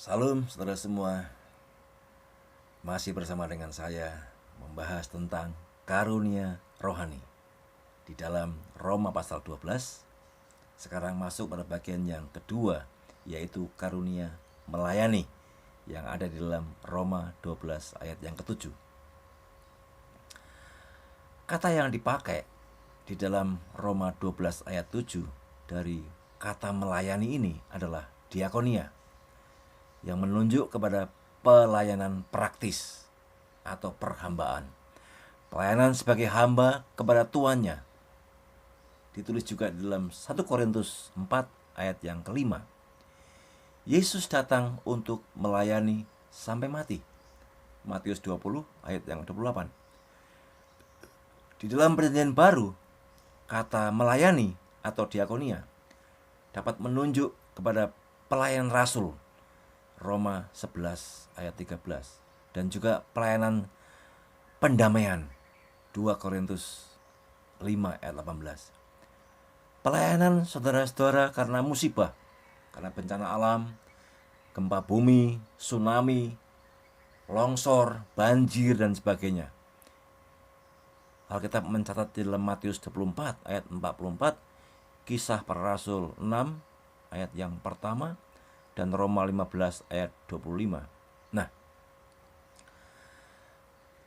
Salam saudara semua, masih bersama dengan saya membahas tentang karunia rohani di dalam Roma pasal 12. Sekarang masuk pada bagian yang kedua, yaitu karunia melayani yang ada di dalam Roma 12 ayat yang ketujuh. Kata yang dipakai di dalam Roma 12 ayat 7 dari kata melayani ini adalah diakonia, yang menunjuk kepada pelayanan praktis atau perhambaan. Pelayanan sebagai hamba kepada tuannya. Ditulis juga di dalam 1 Korintus 4 ayat yang kelima. Yesus datang untuk melayani sampai mati. Matius 20 ayat yang 28. Di dalam perjanjian baru, kata melayani atau diakonia dapat menunjuk kepada pelayanan rasul. Roma 11 ayat 13. Dan juga pelayanan pendamaian 2 Korintus 5 ayat 18. Pelayanan saudara-saudara karena musibah, karena bencana alam, gempa bumi, tsunami, longsor, banjir dan sebagainya. Alkitab mencatat di dalam Matius 24 ayat 44, Kisah para Rasul 6 ayat yang pertama, dan Roma 15 ayat 25. Nah,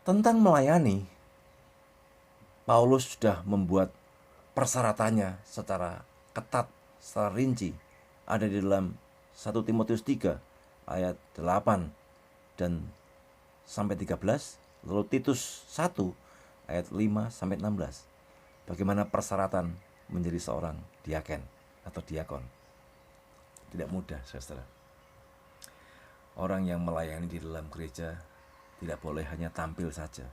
tentang melayani, Paulus sudah membuat persyaratannya secara ketat, secara rinci. Ada di dalam 1 Timotius 3 ayat 8 dan sampai 13, lalu Titus 1 ayat 5 sampai 16. Bagaimana persyaratan menjadi seorang diaken atau diakon. Tidak mudah, saudara. Orang yang melayani di dalam gereja tidak boleh hanya tampil saja.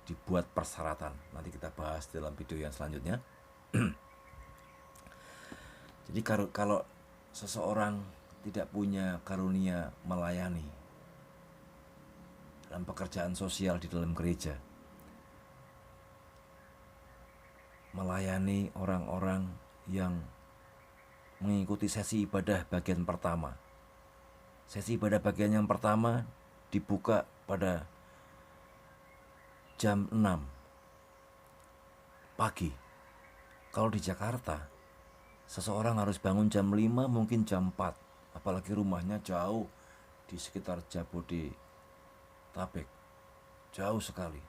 Dibuat persyaratan. Nanti kita bahas dalam video yang selanjutnya. Jadi kalau seseorang tidak punya karunia melayani dalam pekerjaan sosial di dalam gereja, melayani orang-orang yang mengikuti sesi ibadah bagian pertama. Sesi ibadah bagian yang pertama dibuka pada jam 6 pagi. Kalau di Jakarta, seseorang harus bangun jam 5, mungkin jam 4. Apalagi rumahnya jauh di sekitar Jabodetabek. Jauh sekali.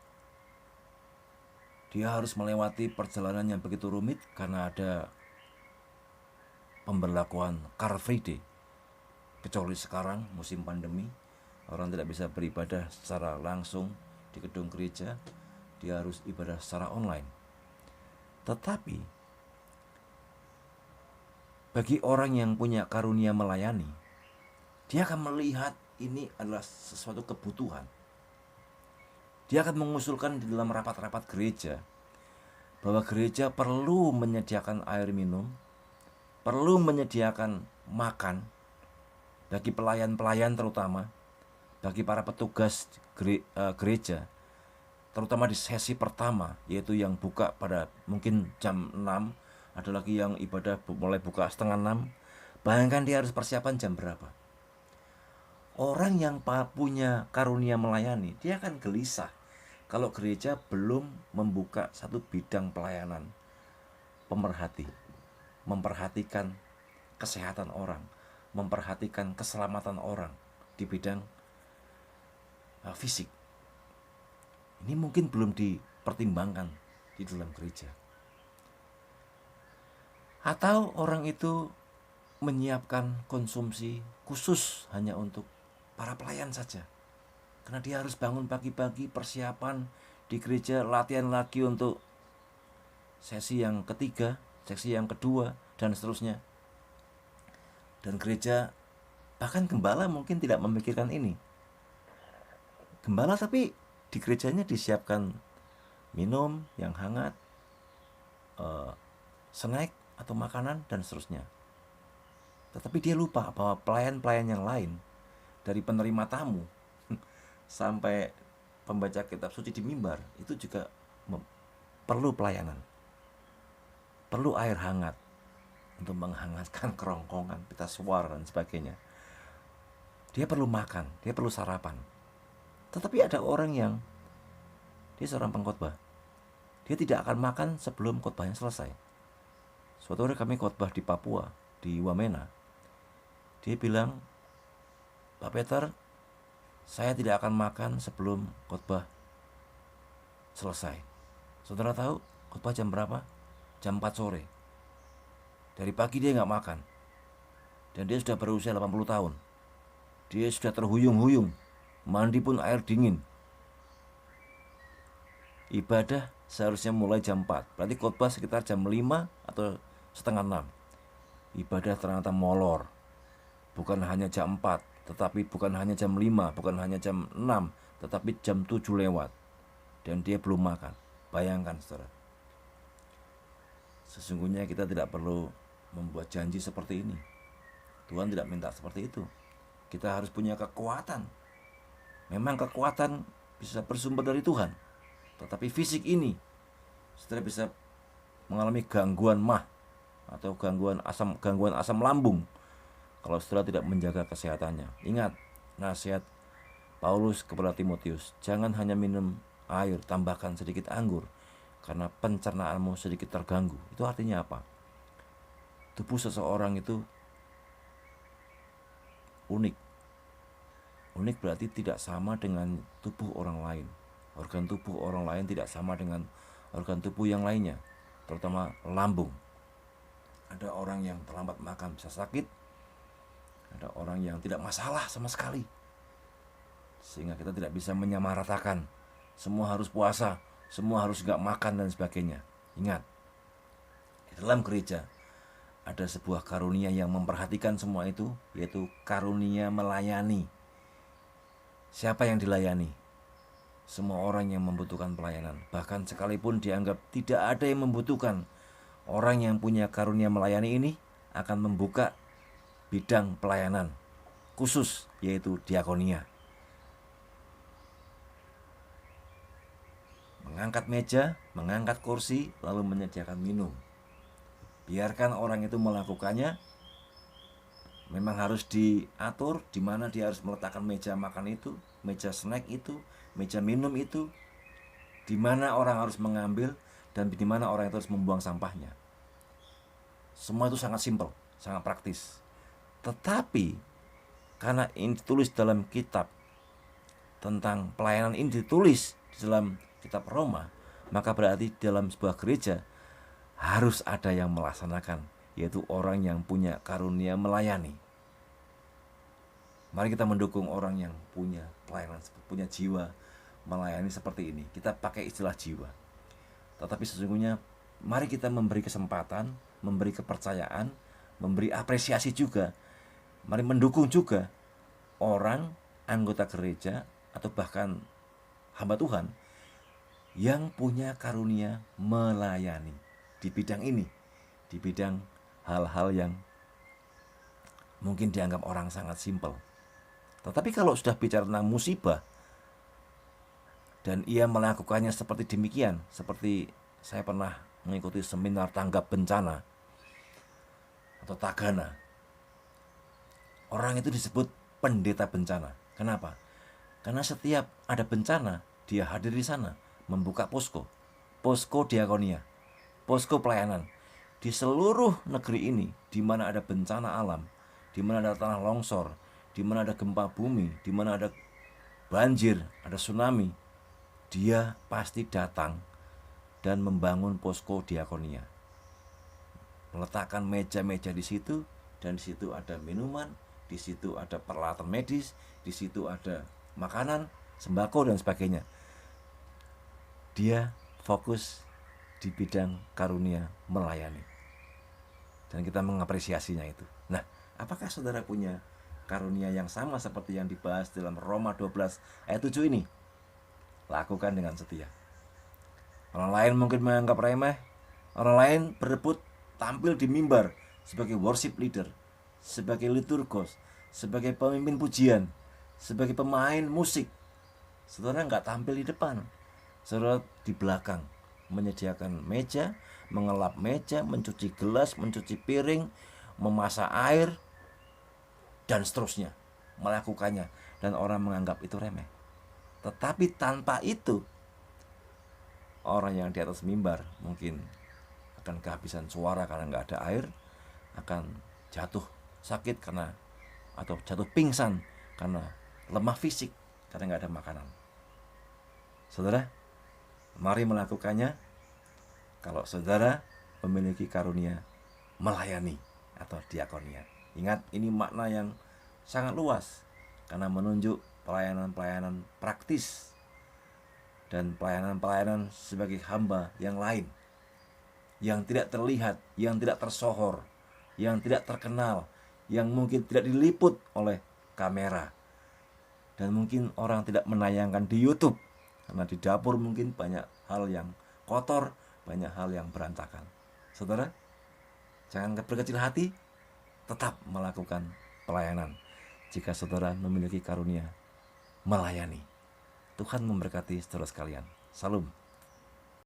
Dia harus melewati perjalanan yang begitu rumit karena ada pemberlakuan Car Free Day. Kecuali sekarang musim pandemi, orang tidak bisa beribadah secara langsung di gedung gereja, dia harus ibadah secara online. Tetapi bagi orang yang punya karunia melayani, dia akan melihat ini adalah sesuatu kebutuhan. Dia akan mengusulkan di dalam rapat-rapat gereja bahwa gereja perlu menyediakan air minum, perlu menyediakan makan bagi pelayan-pelayan, terutama bagi para petugas gereja, terutama di sesi pertama, yaitu yang buka pada mungkin jam 6, ada lagi yang ibadah mulai buka setengah 6. Bayangkan dia harus persiapan jam berapa. Orang yang punya karunia melayani, dia akan gelisah kalau gereja belum membuka satu bidang pelayanan pemerhati, memperhatikan kesehatan orang, memperhatikan keselamatan orang di bidang fisik. Ini mungkin belum dipertimbangkan di dalam gereja. Atau orang itu menyiapkan konsumsi khusus hanya untuk para pelayan saja. Karena dia harus bangun pagi-pagi, persiapan di gereja, latihan lagi untuk sesi yang ketiga, sesi yang kedua, dan seterusnya. Dan gereja, bahkan gembala mungkin tidak memikirkan ini. Gembala tapi di gerejanya disiapkan minum yang hangat, snack atau makanan dan seterusnya. Tetapi dia lupa bahwa pelayan-pelayan yang lain, dari penerima tamu sampai pembaca kitab suci di mimbar, itu juga perlu pelayanan, perlu air hangat untuk menghangatkan kerongkongan, pita suara dan sebagainya. dia perlu makan, dia perlu sarapan. Tetapi ada orang yang dia seorang pengkhotbah, dia tidak akan makan sebelum khotbahnya selesai. Suatu hari kami khotbah di Papua, di Wamena. Dia bilang, Pak Peter, saya tidak akan makan sebelum khotbah selesai. Saudara tahu khotbah jam berapa? Jam 4 sore. Dari pagi dia nggak makan. Dan dia sudah berusia 80 tahun. Dia sudah terhuyung-huyung. Mandi pun air dingin. Ibadah seharusnya mulai jam 4. Berarti khotbah sekitar jam 5 atau setengah 6. Ibadah ternyata molor. Bukan hanya jam 4, tetapi bukan hanya jam 5, bukan hanya jam 6, tetapi jam 7 lewat. Dan dia belum makan. Bayangkan, saudara. Sesungguhnya kita tidak perlu membuat janji seperti ini. Tuhan tidak minta seperti itu. Kita harus punya kekuatan. Memang kekuatan bisa bersumber dari Tuhan. Tetapi fisik ini, saudara bisa mengalami gangguan mah atau gangguan asam lambung kalau saudara tidak menjaga kesehatannya. Ingat nasihat Paulus kepada Timotius, jangan hanya minum air, tambahkan sedikit anggur karena pencernaanmu sedikit terganggu. Itu artinya apa? Tubuh seseorang itu unik. Unik berarti tidak sama dengan tubuh orang lain. Organ tubuh orang lain tidak sama dengan organ tubuh yang lainnya, terutama lambung. Ada orang yang terlambat makan bisa sakit, ada orang yang tidak masalah sama sekali. Sehingga kita tidak bisa menyamaratakan. Semua harus puasa, semua harus gak makan dan sebagainya. Ingat, di dalam gereja ada sebuah karunia yang memperhatikan semua itu, yaitu karunia melayani. Siapa yang dilayani? Semua orang yang membutuhkan pelayanan. Bahkan sekalipun dianggap tidak ada yang membutuhkan, orang yang punya karunia melayani ini akan membuka bidang pelayanan khusus, yaitu diakonia. Mengangkat meja, mengangkat kursi, lalu menyediakan minum. Biarkan orang itu melakukannya. Memang harus diatur di mana dia harus meletakkan meja makan itu, meja snack itu, meja minum itu, di mana orang harus mengambil dan di mana orang itu harus membuang sampahnya. Semua itu sangat simpel, sangat praktis. Tetapi karena ini ditulis dalam kitab tentang pelayanan, ini ditulis di dalam kitab Roma, maka berarti dalam sebuah gereja harus ada yang melaksanakan, yaitu orang yang punya karunia melayani. Mari kita mendukung orang yang punya pelayanan, punya jiwa melayani seperti ini. Kita pakai istilah jiwa. Tetapi sesungguhnya mari kita memberi kesempatan, memberi kepercayaan, memberi apresiasi juga. Mari mendukung juga orang, anggota gereja, atau bahkan hamba Tuhan yang punya karunia melayani di bidang ini, di bidang hal-hal yang mungkin dianggap orang sangat simpel. Tetapi kalau sudah bicara tentang musibah dan ia melakukannya seperti demikian, seperti saya pernah mengikuti seminar tanggap bencana atau tagana, orang itu disebut pendeta bencana. Kenapa? Karena setiap ada bencana dia hadir di sana, membuka posko diakonia, posko pelayanan di seluruh negeri ini. Di mana ada bencana alam, di mana ada tanah longsor, di mana ada gempa bumi, di mana ada banjir, ada tsunami, dia pasti datang dan membangun posko diakonia. Meletakkan meja-meja di situ, dan di situ ada minuman, di situ ada peralatan medis, di situ ada makanan, sembako dan sebagainya. Dia fokus di bidang karunia melayani. Dan kita mengapresiasinya itu. Nah, apakah saudara punya karunia yang sama seperti yang dibahas dalam Roma 12 ayat 7 ini? Lakukan dengan setia. Orang lain mungkin menganggap remeh, orang lain berebut tampil di mimbar sebagai worship leader, sebagai liturgos, sebagai pemimpin pujian, sebagai pemain musik. Saudara nggak tampil di depan, saudara di belakang, menyediakan meja, mengelap meja, mencuci gelas, mencuci piring, memasak air, dan seterusnya. melakukannya dan orang menganggap itu remeh. Tetapi tanpa itu, orang yang di atas mimbar mungkin akan kehabisan suara karena nggak ada air, akan jatuh sakit karena, atau jatuh pingsan karena lemah fisik karena nggak ada makanan. Saudara, mari melakukannya kalau saudara memiliki karunia melayani atau diakonia. Ingat, ini makna yang sangat luas karena menunjuk pelayanan-pelayanan praktis dan pelayanan-pelayanan sebagai hamba yang lain, yang tidak terlihat, yang tidak tersohor, yang tidak terkenal, yang mungkin tidak diliput oleh kamera, dan mungkin orang tidak menayangkan di YouTube karena di dapur mungkin banyak hal yang kotor, banyak hal yang berantakan. Saudara, jangan berkecil hati, tetap melakukan pelayanan jika saudara memiliki karunia melayani. Tuhan memberkati saudara sekalian. Salam.